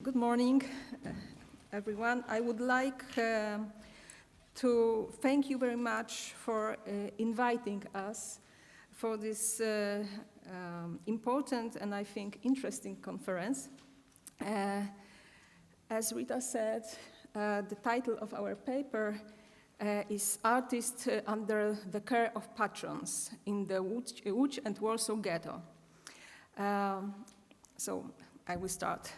Good morning, everyone. I would like to thank you very much for inviting us for this important and I think interesting conference. As Rita said, the title of our paper is Artists Under the Care of Patrons in the Lodz and Warsaw Ghetto. So I will start.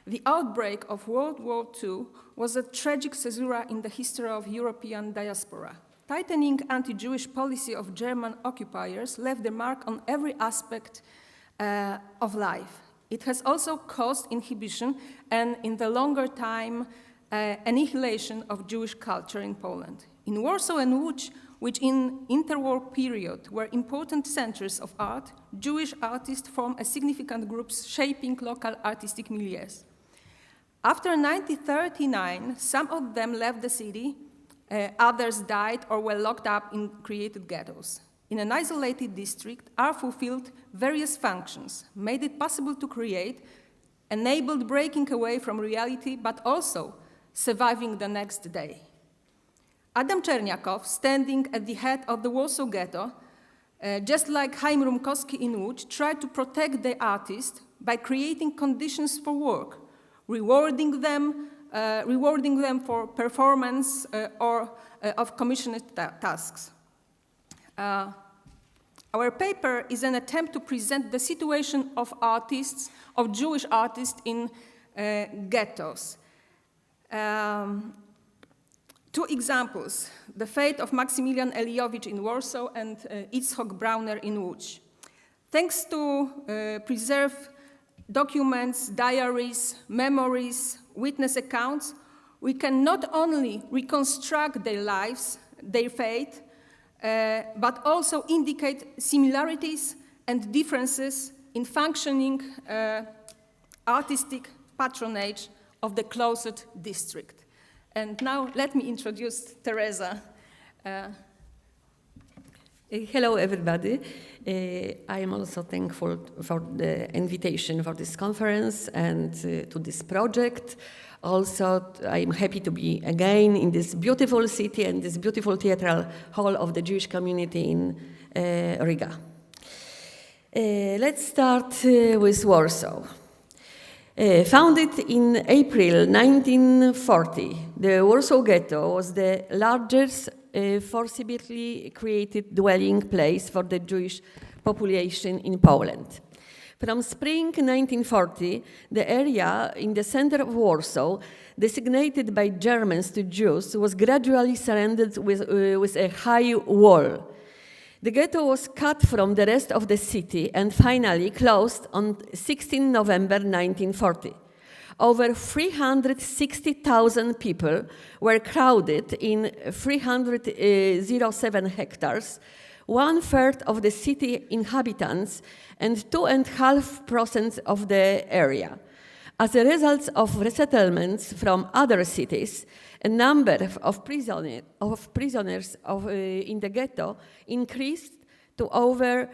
The outbreak of World War II was a tragic caesura in the history of European diaspora. Tightening anti-Jewish policy of German occupiers left their mark on every aspect of life. It has also caused inhibition and, in the longer time, annihilation of Jewish culture in Poland. In Warsaw and Łódź, which in interwar period were important centers of art, Jewish artists formed a significant group shaping local artistic milieus. After 1939, some of them left the city, others died or were locked up in created ghettos. In an isolated district, art fulfilled various functions, made it possible to create, enabled breaking away from reality, but also surviving the next day. Adam Czerniakow, standing at the head of the Warsaw Ghetto, just like Chaim Rumkowski in Łódź, tried to protect the artists by creating conditions for work, rewarding them for performance or of commissioned tasks. Our paper is an attempt to present the situation of artists, of Jewish artists in ghettos. Two examples, the fate of Maksymilian Eliowicz in Warsaw and Itzhok Brauner in Łódź. Thanks to preserved documents, diaries, memories, witness accounts, we can not only reconstruct their lives, their fate, but also indicate similarities and differences in functioning artistic patronage of the closed district. And now let me introduce Teresa. Hello, everybody. I am also thankful for the invitation for this conference and to this project. Also, I am happy to be again in this beautiful city and this beautiful theatrical hall of the Jewish community in Riga. Let's start with Warsaw. Founded in April 1940, the Warsaw Ghetto was the largest forcibly created dwelling place for the Jewish population in Poland. From spring 1940, the area in the center of Warsaw, designated by Germans to Jews, was gradually surrounded with a high wall. The ghetto was cut from the rest of the city and finally closed on 16 November 1940. Over 360,000 people were crowded in 307 hectares, 1/3 of the city inhabitants and 2.5% of the area. As a result of resettlements from other cities, a number of prisoners in the ghetto increased to over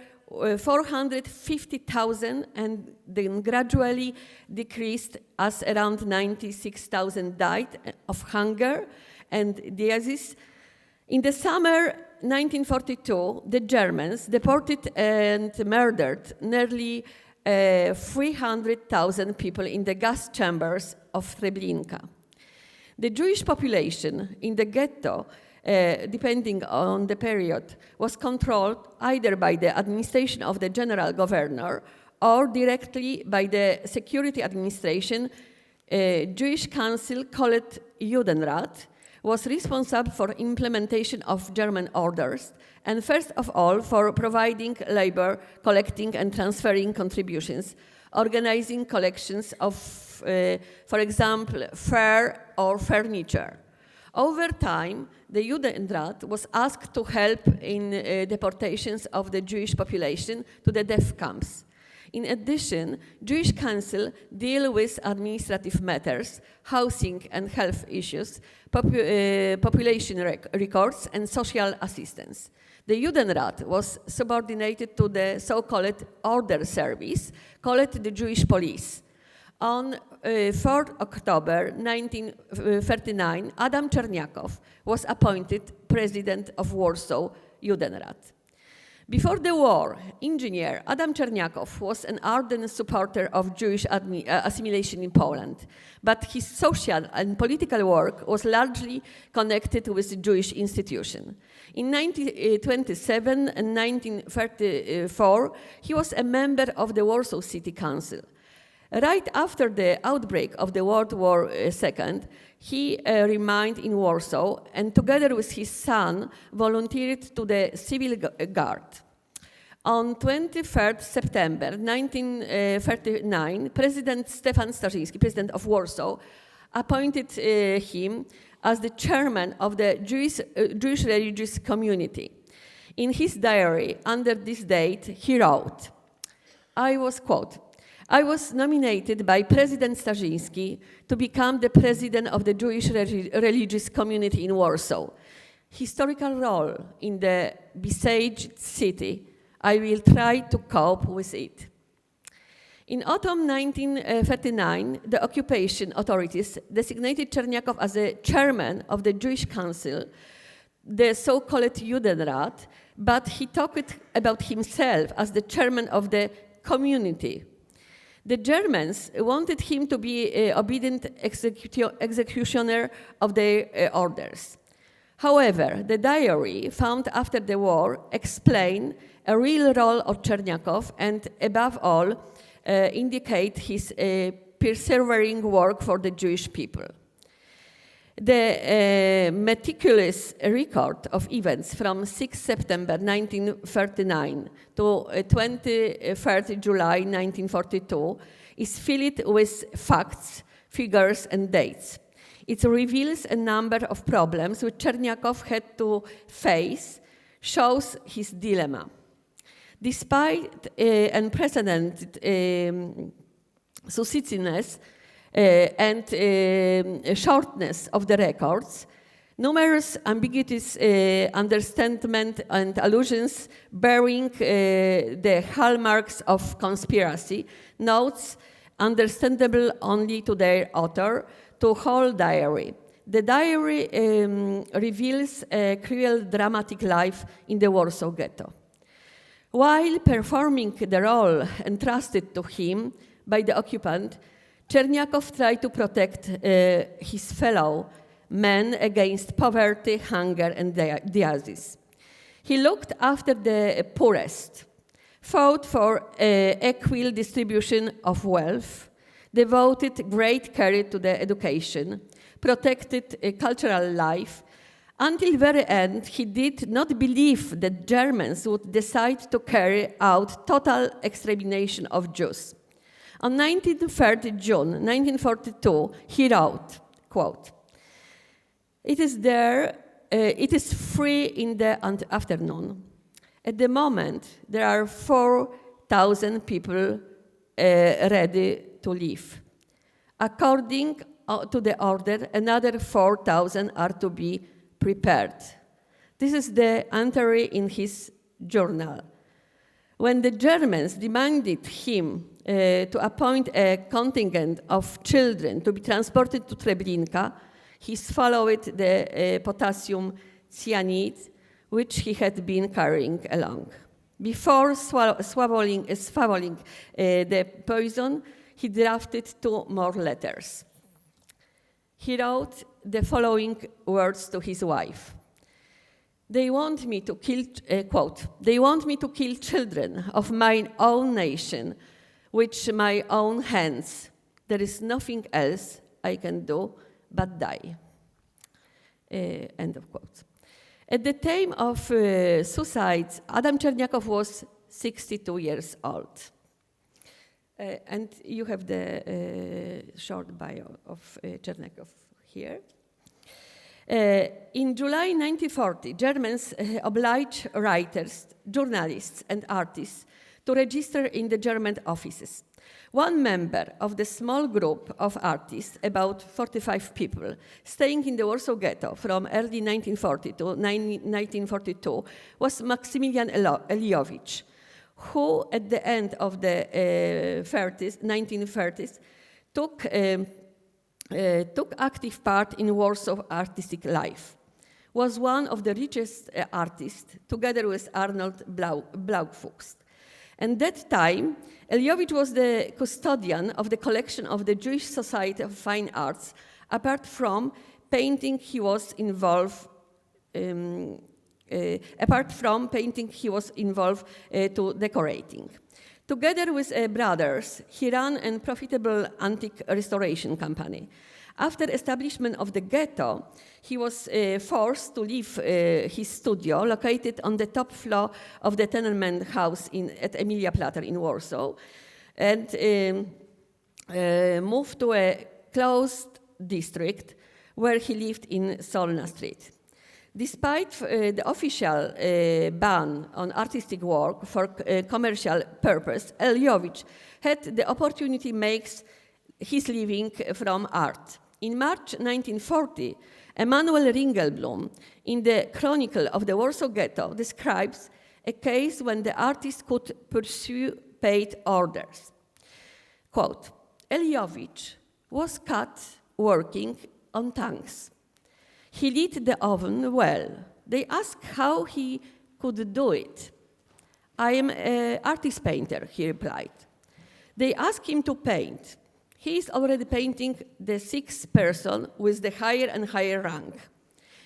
450,000 and then gradually decreased as around 96,000 died of hunger and disease. In the summer 1942, the Germans deported and murdered nearly 300,000 people in the gas chambers of Treblinka. The Jewish population in the ghetto, depending on the period, was controlled either by the administration of the general governor or directly by the security administration. Jewish council, called Judenrat, was responsible for implementation of German orders and first of all for providing labor, collecting and transferring contributions, organizing collections of, for example, fare or furniture. Over time, the Judenrat was asked to help in deportations of the Jewish population to the death camps. In addition, Jewish Council deal with administrative matters, housing and health issues, population records, and social assistance. The Judenrat was subordinated to the so-called order service, called the Jewish police. On 4 October 1939, Adam Czerniakow was appointed president of Warsaw Judenrat. Before the war, engineer Adam Czerniakow was an ardent supporter of Jewish assimilation in Poland, but his social and political work was largely connected with the Jewish institution. In 1927 and 1934, he was a member of the Warsaw City Council. Right after the outbreak of the World War II, he remained in Warsaw and together with his son volunteered to the Civil Guard. On 23rd September 1939, President Stefan Starzyński, president of Warsaw, appointed him as the chairman of the Jewish religious community. In his diary, under this date, he wrote, I was nominated by President Starzyński to become the president of the Jewish religious community in Warsaw. Historical role in the besieged city, I will try to cope with it. In autumn 1939, the occupation authorities designated Czerniakow as the chairman of the Jewish Council, the so-called Judenrat, but he talked about himself as the chairman of the community. The Germans wanted him to be an obedient executioner of their orders. However, the diary found after the war explain a real role of Czerniakow and, above all, indicate his persevering work for the Jewish people. The meticulous record of events from 6 September 1939 to 23rd July 1942 is filled with facts, figures, and dates. It reveals a number of problems which Czerniakow had to face, shows his dilemma. Despite unprecedented succinctness and shortness of the records, numerous ambiguities, understatement, and allusions bearing the hallmarks of conspiracy, notes understandable only to their author, to whole diary. The diary reveals a cruel, dramatic life in the Warsaw Ghetto. While performing the role entrusted to him by the occupant, Czerniakow tried to protect his fellow men against poverty, hunger, and disease. He looked after the poorest, fought for equal distribution of wealth, devoted great care to the education, protected cultural life. Until the very end, he did not believe that Germans would decide to carry out total extermination of Jews. On 19th June 1942, he wrote, quote, it is 3 in the afternoon. At the moment, there are 4,000 people ready to leave. According to the order, another 4,000 are to be prepared. This is the entry in his journal. When the Germans demanded him to appoint a contingent of children to be transported to Treblinka, he swallowed the potassium cyanide, which he had been carrying along. Before swallowing the poison, he drafted 2 more letters. He wrote the following words to his wife. They want me to kill, quote, they want me to kill children of my own nation, with my own hands. There is nothing else I can do but die. End of quote. At the time of suicide, Adam Czerniakow was 62 years old. And you have the short bio of Czerniakow here. In July 1940, Germans obliged writers, journalists, and artists to register in the German offices. One member of the small group of artists, about 45 people, staying in the Warsaw Ghetto from early 1940 to 1942, was Maksymilian Eliowicz, who at the end of the 1930s took active part in Warsaw artistic life, was one of the richest artists, together with Arnold Blaufuchs. At that time, Eliowicz was the custodian of the collection of the Jewish Society of Fine Arts. Apart from painting, he was involved to decorating. Together with brothers, he ran a profitable antique restoration company. After establishment of the ghetto, he was forced to leave his studio, located on the top floor of the tenement house at Emilia Plater in Warsaw, and moved to a closed district where he lived in Solna Street. Despite the official ban on artistic work for commercial purpose, Eliowicz had the opportunity to make his living from art. In March 1940, Emanuel Ringelblum, in the Chronicle of the Warsaw Ghetto, describes a case when the artist could pursue paid orders. Quote, Eliowicz was caught working on tanks. He lit the oven well. They asked how he could do it. I am an artist painter, he replied. They asked him to paint. He is already painting the sixth person with the higher and higher rank.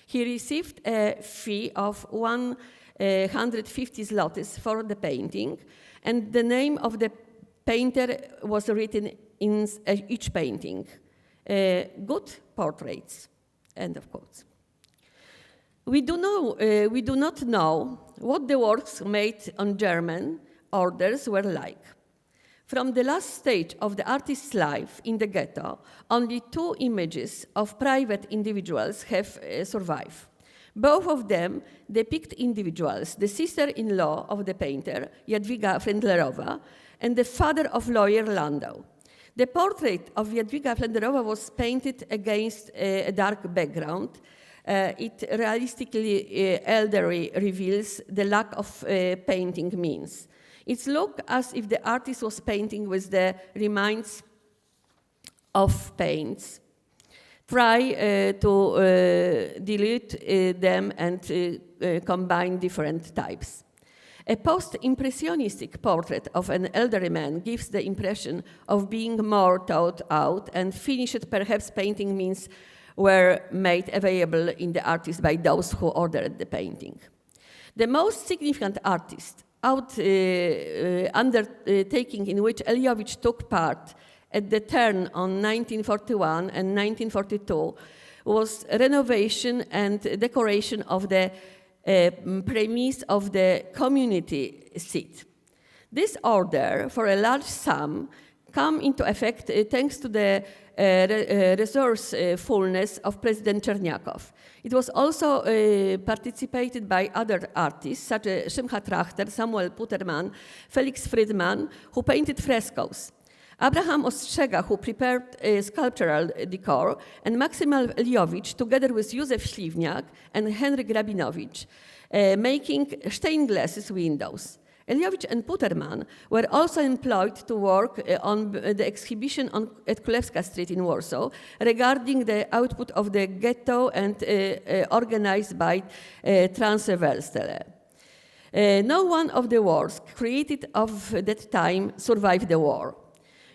He received a fee of 150 zlotys for the painting, and the name of the painter was written in each painting. Good portraits. End of quotes. We do not know what the works made on German orders were like. From the last stage of the artist's life in the ghetto, only 2 images of private individuals have survived. Both of them depict individuals, the sister-in-law of the painter, Jadwiga Flendlerowa, and the father of lawyer Landau. The portrait of Jadwiga Flendlerowa was painted against a dark background. It realistically elderly reveals the lack of painting means. It looks as if the artist was painting with the remains of paints. Try to dilute them and combine different types. A post-impressionistic portrait of an elderly man gives the impression of being more thought out, and finished, perhaps painting means were made available in the artist by those who ordered the painting. The most significant artist undertaking in which Eliowicz took part at the turn on 1941 and 1942 was renovation and decoration of the premise of the community seat. This order for a large sum came into effect thanks to the resourcefulness of President Czerniakow. It was also participated by other artists such as Szymcha Trachter, Samuel Puterman, Felix Friedman, who painted frescoes. Abraham Ostrzega, who prepared sculptural decor, and Maksym Eliowicz, together with Józef Śliwniak and Henryk Rabinowicz, making stained glass windows. Eliowicz and Puterman were also employed to work on the exhibition at Królewska Street in Warsaw regarding the output of the ghetto and organized by Transverstele. No one of the works created of that time survived the war.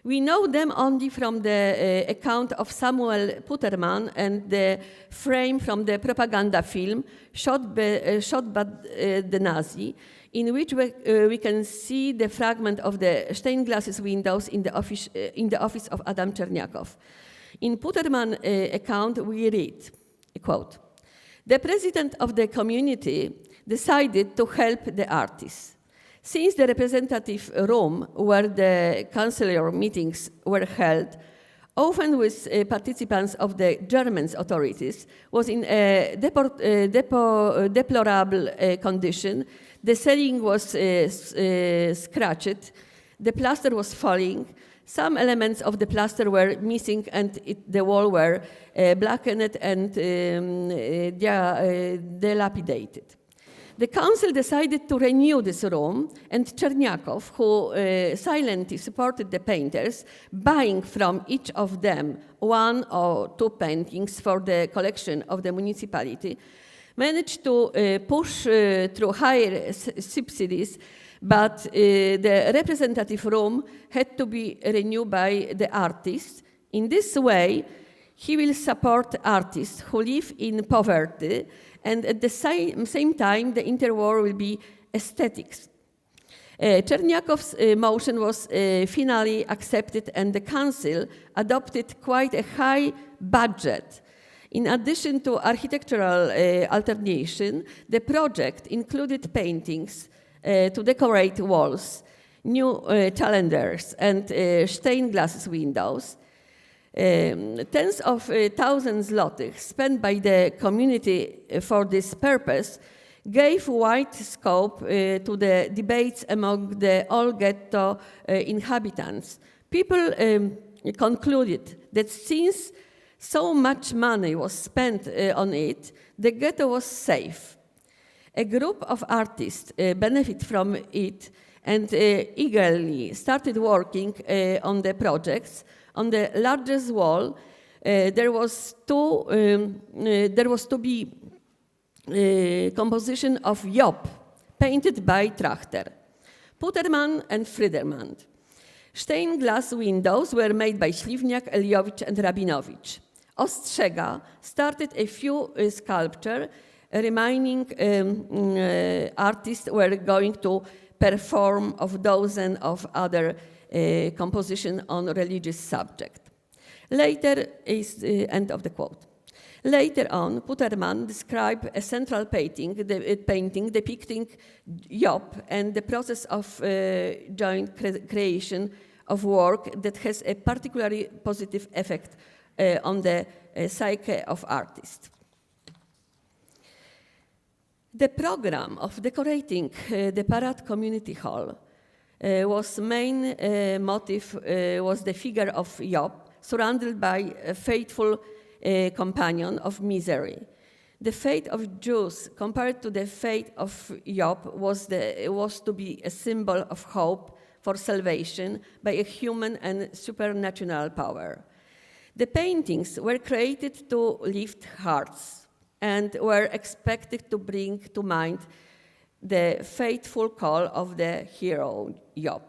We know them only from the account of Samuel Puterman and the frame from the propaganda film shot by the Nazi, in which we can see the fragment of the stained glass windows in the office of Adam Czerniakow. In Puterman's account, we read, quote, "The president of the community decided to help the artists. Since the representative room where the council meetings were held, often with participants of the German authorities, was in a deplorable condition. The ceiling was scratched, the plaster was falling, some elements of the plaster were missing, and the wall were blackened and dilapidated. The council decided to renew this room, and Czerniaków, who silently supported the painters, buying from each of them 1 or 2 paintings for the collection of the municipality, managed to push through higher subsidies, but the representative room had to be renewed by the artists. In this way, he will support artists who live in poverty, and at the same time, the interwar will be aesthetics. Czerniakow's motion was finally accepted, and the council adopted quite a high budget. In addition to architectural alternation, the project included paintings to decorate walls, new calendars, and stained glass windows. Tens of thousands złotych spent by the community for this purpose gave wide scope to the debates among the all ghetto inhabitants. People concluded that since so much money was spent on it, the ghetto was safe. A group of artists benefit from it and eagerly started working on the projects. On the largest wall, there was to be composition of Job, painted by Trachter, Puterman and Friederman. Stained glass windows were made by Śliwniak, Eliowicz and Rabinowicz. Ostrzega started a few sculptures. Remaining artists were going to perform of dozens of other composition on religious subject. Later is end of the quote. Later on, Puterman described a central painting depicting Job and the process of joint creation of work that has a particularly positive effect on the psyche of artists. The program of decorating the Parade Community Hall was main motive was the figure of Job, surrounded by a faithful companion of misery. The fate of Jews compared to the fate of Job was to be a symbol of hope for salvation by a human and supernatural power. The paintings were created to lift hearts and were expected to bring to mind the faithful call of the hero Job.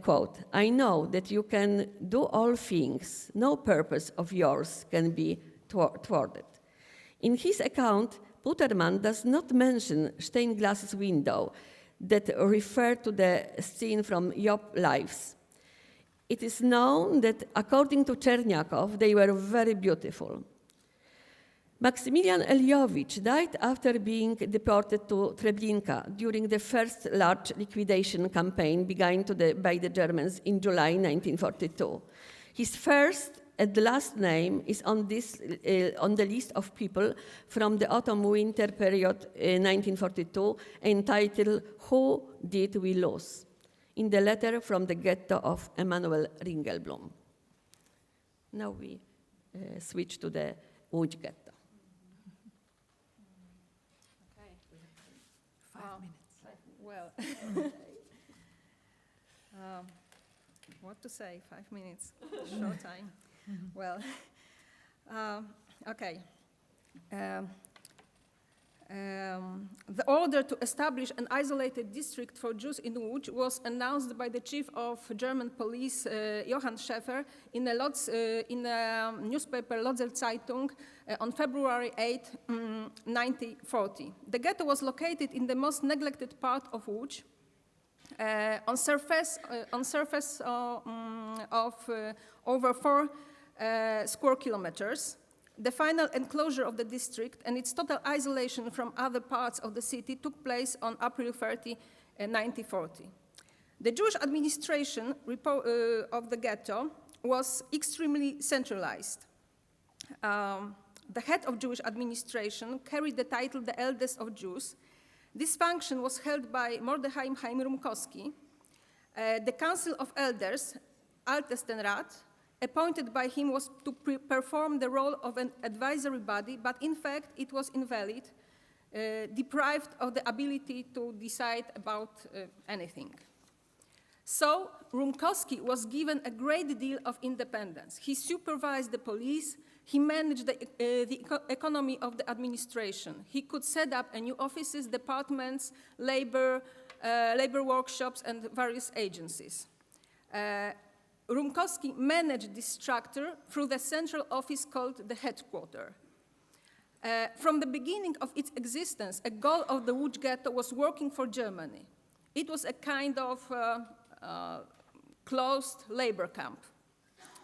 Quote, I know that you can do all things, no purpose of yours can be thwarted. In his account, Puterman does not mention stained glass window that refer to the scene from Job's lives. It is known that according to Czerniaków, they were very beautiful. Maximilian Eliowicz died after being deported to Treblinka during the first large liquidation campaign begun by the Germans in July 1942. His first and last name is on the list of people from the autumn-winter period 1942 entitled Who Did We Lose? In the letter from the ghetto of Emanuel Ringelblum. Now we switch to the Łódź ghetto. Well, what to say? 5 minutes, short time. Well, okay. The order to establish an isolated district for Jews in Łódź was announced by the chief of German police, Johann Schäfer, in the newspaper Lodz and Zeitung on February 8, 1940. The ghetto was located in the most neglected part of Łódź, on surface of over 4 square kilometers. The final enclosure of the district and its total isolation from other parts of the city took place on April 30, 1940. The Jewish administration of the ghetto was extremely centralized. The head of Jewish administration carried the title the eldest of Jews. This function was held by Mordechai Chaim Rumkowski. The Council of Elders, Altestenrat, appointed by him was to perform the role of an advisory body, but in fact it was invalid deprived of the ability to decide about anything. So Rumkowski was given a great deal of independence. He supervised the police, he managed the economy of the administration. He could set up new offices, departments, labor workshops, and various agencies. Rumkowski managed this structure through the central office called the headquarters. From the beginning of its existence, a goal of the Łódź Ghetto was working for Germany. It was a kind of closed labor camp.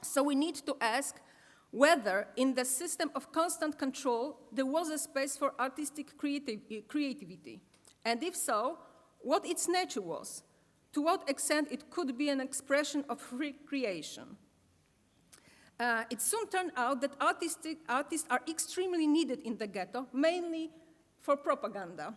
So we need to ask whether in the system of constant control there was a space for artistic creativity, and if so, what its nature was, to what extent it could be an expression of free creation. It soon turned out that artists are extremely needed in the ghetto, mainly for propaganda.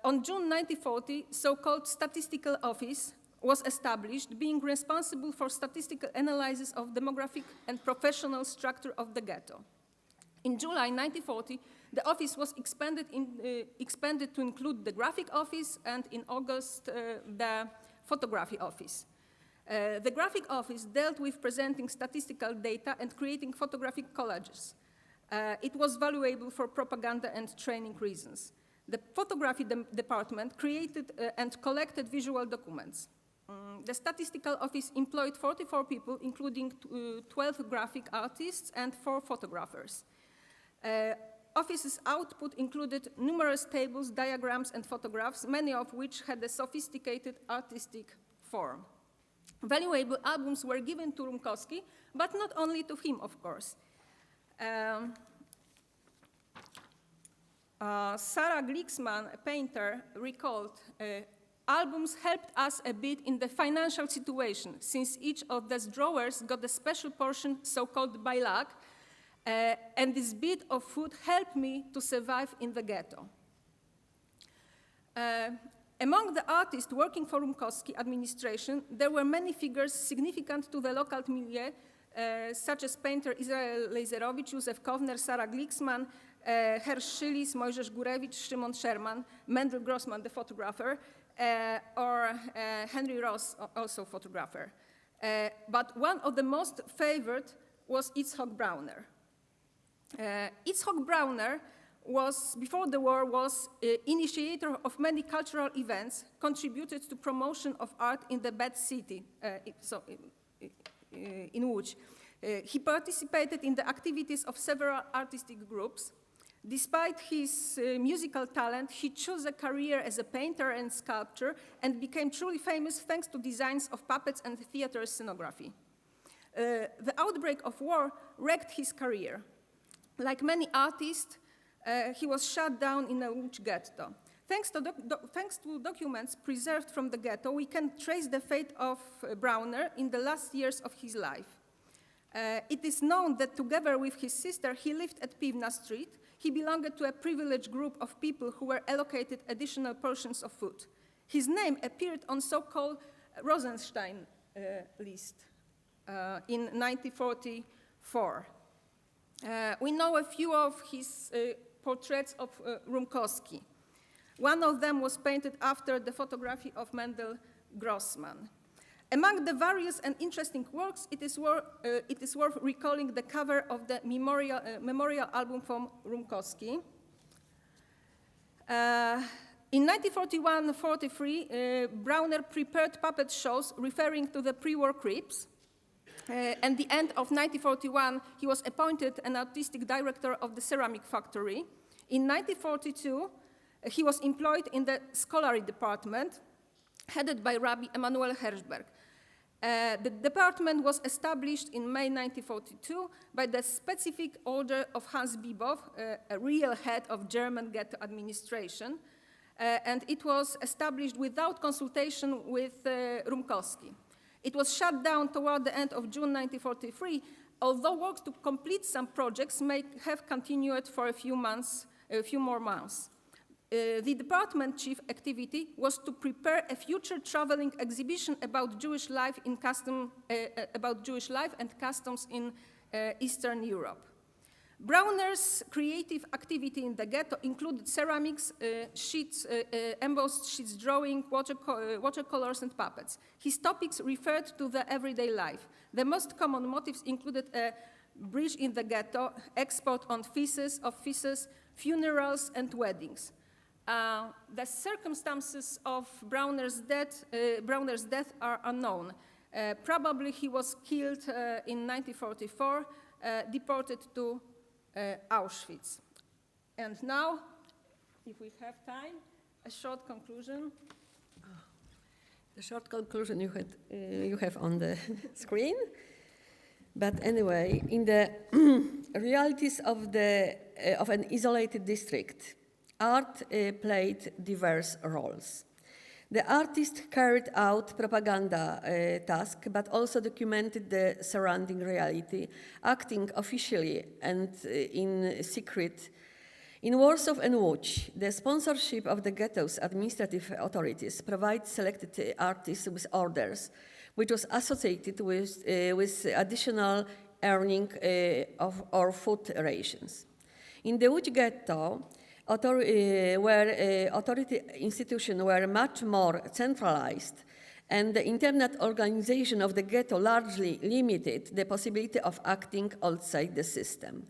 On June 1940, so-called Statistical Office was established, being responsible for statistical analysis of demographic and professional structure of the ghetto. In July 1940, the office was expanded to include the graphic office, and in August, the photography office. The graphic office dealt with presenting statistical data and creating photographic collages. It was valuable for propaganda and training reasons. The photography department created and collected visual documents. The statistical office employed 44 people, including 12 graphic artists and 4 photographers. Office's output included numerous tables, diagrams, and photographs, many of which had a sophisticated artistic form. Valuable albums were given to Rumkowski, but not only to him, of course. Sarah Glicksman, a painter, recalled, albums helped us a bit in the financial situation, since each of these drawers got a special portion, so-called by luck, and this bit of food helped me to survive in the ghetto. Among the artists working for Rumkowski administration, there were many figures significant to the local milieu, such as painter Izrael Lejzerowicz, Józef Kowner, Sarah Glicksman, Herz Szylis, Mojżesz Górewicz, Szymon Sherman, Mendel Grossman, the photographer, or Henry Ross, also photographer. But one of the most favored was Itzhak Brauner. Itzhak Brauner was, before the war, was initiator of many cultural events, contributed to promotion of art in the Bad City, in Łódź. He participated in the activities of several artistic groups. Despite his musical talent, he chose a career as a painter and sculptor and became truly famous thanks to designs of puppets and theater scenography. The outbreak of war wrecked his career. Like many artists, he was shut down in a Łódź ghetto. Thanks to documents preserved from the ghetto, we can trace the fate of Brauner in the last years of his life. It is known that together with his sister, he lived at Piwna Street. He belonged to a privileged group of people who were allocated additional portions of food. His name appeared on so-called Rosenstein list in 1944. We know a few of his portraits of Rumkowski. One of them was painted after the photography of Mendel Grossman. Among the various and interesting works, it is worth recalling the cover of the memorial album from Rumkowski. In 1941-43, Brauner prepared puppet shows referring to the pre-war Crips. At the end of 1941, he was appointed an artistic director of the ceramic factory. In 1942, he was employed in the scholarly department, headed by Rabbi Emanuel Herschberg. The department was established in May 1942 by the specific order of Hans Bibov, a real head of German ghetto administration, and it was established without consultation with Rumkowski. It was shut down toward the end of June 1943, although works to complete some projects may have continued for a few more months. The department chief activity was to prepare a future traveling exhibition about Jewish life and customs in Eastern Europe. Brauner's creative activity in the ghetto included ceramics, sheets, embossed sheets drawing, watercolors, and puppets. His topics referred to the everyday life. The most common motifs included a bridge in the ghetto, export on feasts, funerals, and weddings. The circumstances of Brauner's death are unknown. Probably he was killed in 1944, deported to Auschwitz. And now, if we have time, a short conclusion. The short conclusion you have on the screen. But anyway, in the realities of an isolated district, art played diverse roles. The artist carried out propaganda task, but also documented the surrounding reality, acting officially and in secret. In Warsaw and Łódź, the sponsorship of the ghetto's administrative authorities provided selected artists with orders, which was associated with additional earning or food rations. In the Łódź ghetto, where authority institutions were much more centralized and the internal organization of the ghetto largely limited the possibility of acting outside the system.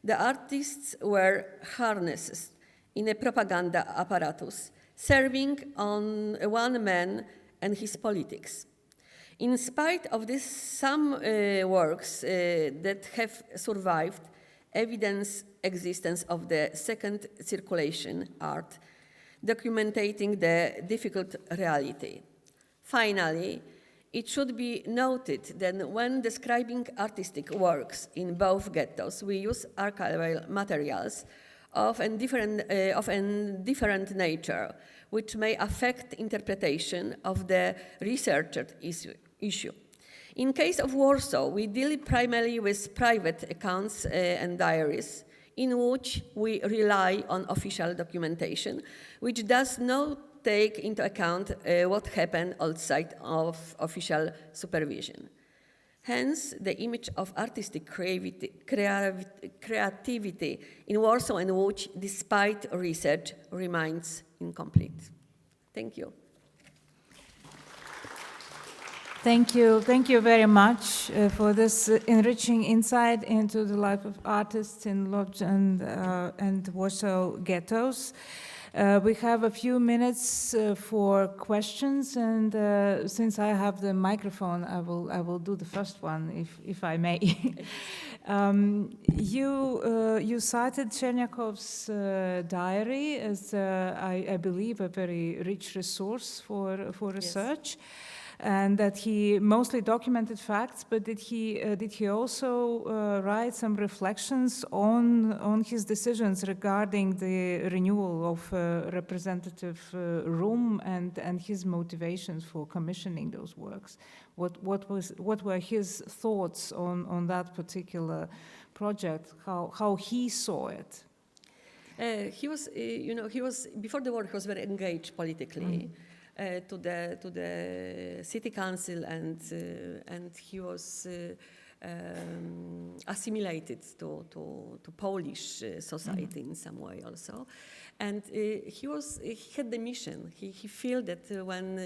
The artists were harnessed in a propaganda apparatus, serving on one man and his politics. In spite of this, some works that have survived evidence existence of the second circulation art, documenting the difficult reality. Finally, it should be noted that when describing artistic works in both ghettos, we use archival materials of a different nature, which may affect interpretation of the researched issue. In case of Warsaw, we deal primarily with private accounts and diaries, in which we rely on official documentation, which does not take into account what happened outside of official supervision. Hence, the image of artistic creativity in Warsaw and Łódź, despite research, remains incomplete. Thank you. Thank you very much for this enriching insight into the life of artists in Lodz and Warsaw Ghettos. We have a few minutes for questions, and since I have the microphone, I will do the first one, if I may. You cited Chernyakov's diary as, I believe, a very rich resource for research. Yes. And that he mostly documented facts, but did he also write some reflections on his decisions regarding the renewal of representative room and his motivations for commissioning those works? What were his thoughts on that particular project? How he saw it? He was before the war. He was very engaged politically. To the city council, and he was assimilated to Polish society in some way also, and he had the mission. He felt that when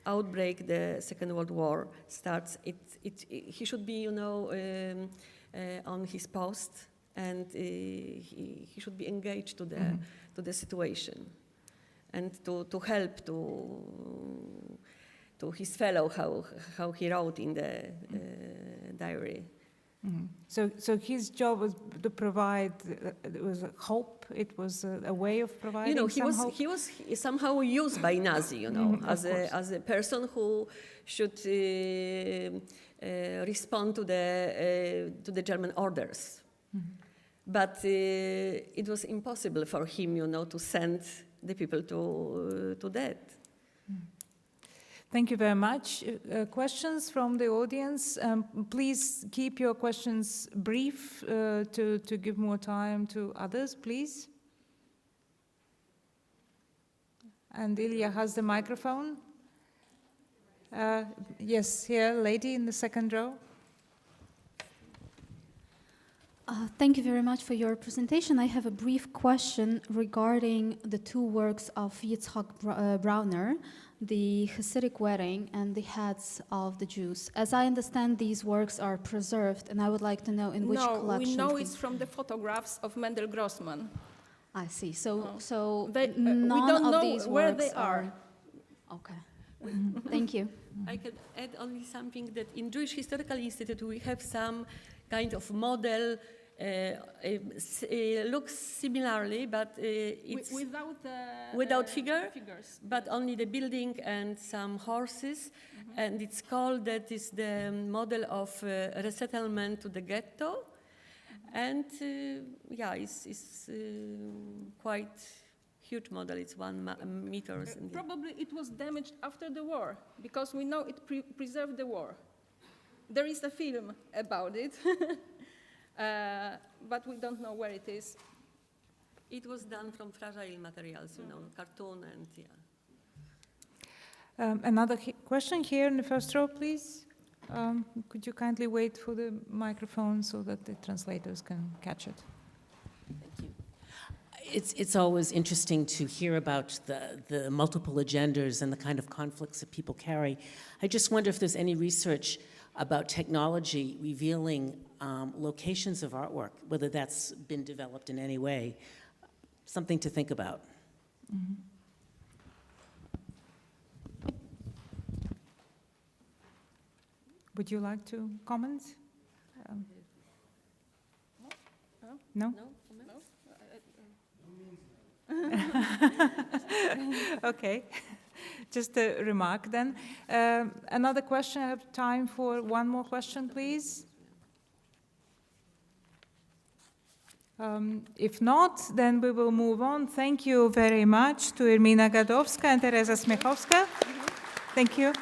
outbreak the Second World War starts, he should be on his post, and he should be engaged to the situation. And to help to his fellow, how he wrote in the diary. Mm. So his job was to provide. It was a hope. It was a way of providing. Hope. He was somehow used by Nazi. As a person who should respond to the German orders. Mm-hmm. But it was impossible for him, to send the people to death. Thank you very much. Questions from the audience? Please keep your questions brief to give more time to others, please. And Ilya has the microphone. Yes, here, lady in the second row. Thank you very much for your presentation. I have a brief question regarding the two works of Yitzhak Brauner, the Hasidic Wedding and the Heads of the Jews. As I understand, these works are preserved, and I would like to know in which No, collection. we know it's from the photographs of Mendel Grossman. I see. So we none don't of know these where works they are. Okay. Thank you. I can add only something that in Jewish Historical Institute we have some kind of model, looks similarly, but it's without figures, but only the building and some horses, and it's called, that is the model of resettlement to the ghetto, and yeah, it's quite huge model. It's 1 meter. Probably it was damaged after the war, because we know it preserved the war. There is a film about it, but we don't know where it is. It was done from fragile materials, you know, cartoon and Another question here in the first row, please. Could you kindly wait for the microphone so that the translators can catch it? Thank you. It's always interesting to hear about the multiple agendas and the kind of conflicts that people carry. I just wonder if there's any research about technology revealing locations of artwork, whether that's been developed in any way. Something to think about. Mm-hmm. Would you like to comment? No? Okay, just a remark then. Another question, I have time for one more question, please. If not, then we will move on. Thank you very much to Irmina Gadowska and Teresa Smiechowska. Thank you.